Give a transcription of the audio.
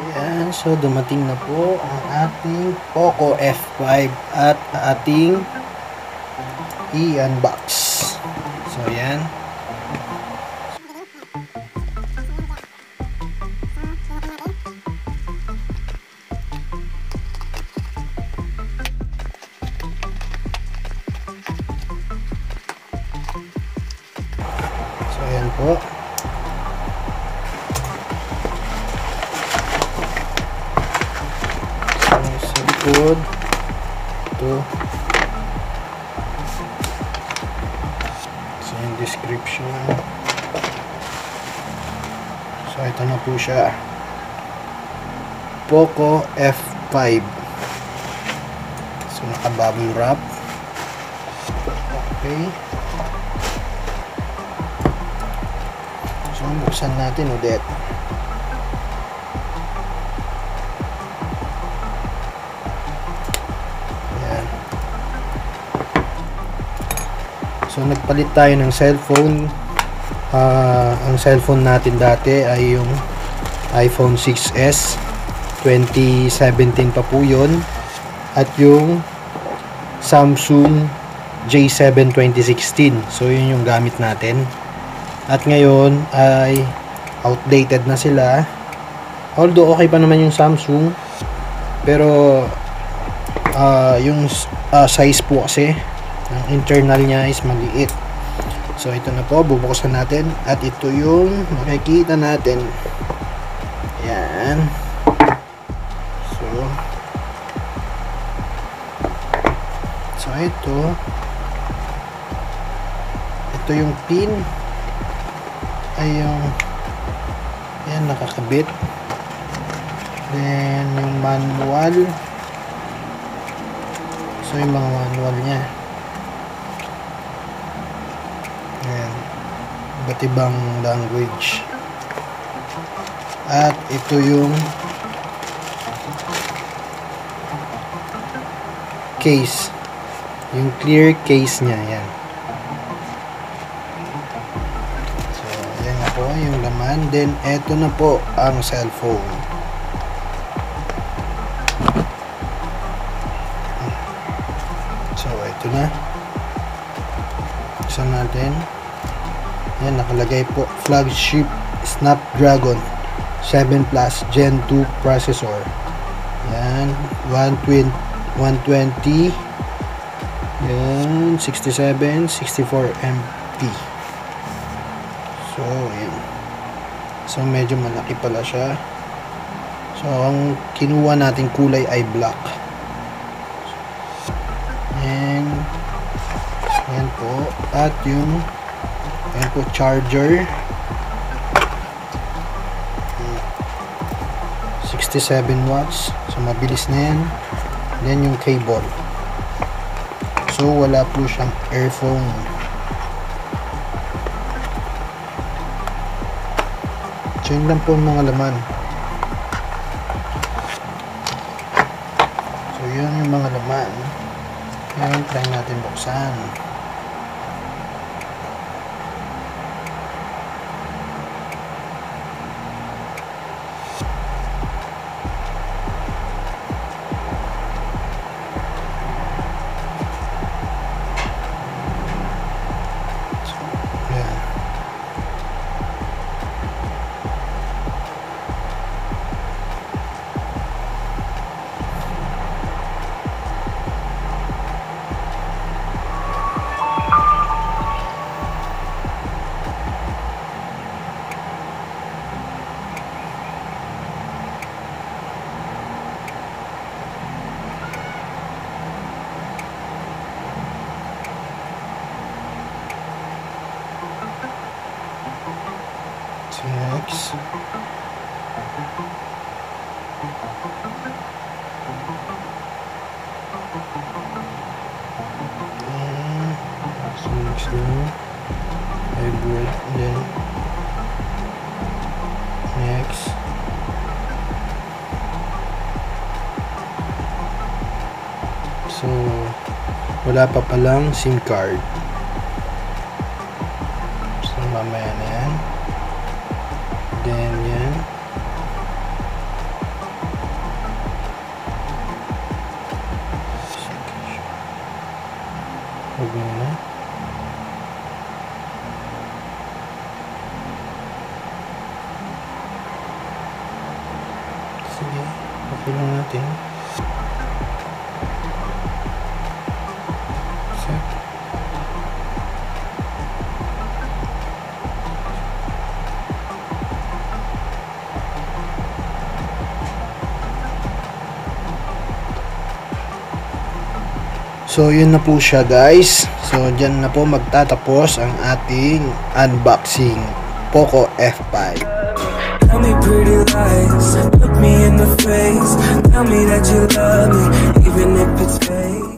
Ayan, so dumating na po ang ating Poco F5 at ating i-unbox. So ayan. So ayan po. Sa likod ito, so yung description, so ito na po siya, Poco F5. So nakabubble wrap. Okay, so buksan natin ulit. So nagpalit tayo ng cellphone. Ang cellphone natin dati ay yung iPhone 6s 2017 pa po yun, at yung Samsung J7 2016. So yun yung gamit natin, at ngayon ay outdated na sila. Although okay pa naman yung Samsung, pero yung size po kasi ang internal niya is maliit. So ito na po, bubuksan natin, at ito yung makikita natin. Ayan. So ito yung pin ay yung ayan, nakakabit. Then yung manual, so yung mga manual nya, ayan, iba't ibang language. At ito yung case, yung clear case nya, yan. So ayan na po yung laman. Then eto na po ang cellphone. So ito na, buksan natin. Yan, nakalagay po flagship Snapdragon 7 Plus Gen 2 processor. Yan, 120 yan, 67 64 MP. So yan, so medyo malaki pala siya. So ang kinuha nating kulay ay black. And yan po, at yung yan po charger, 67 watts, so mabilis na yan. Then yung cable, so wala po siyang earphone. So yun lang po ang mga laman. So yun yung mga laman. Ngayon try natin buksan. Next, hybrid, and then next, so wala pa palang SIM card, so mamaya na yan. Then yan, Sige, okay lang natin. Set. So, yun na po siya guys. So, dyan na po magtatapos ang ating unboxing Poco F5. Tell me pretty lies, look me in the face, tell me that you love me, even if it's fake.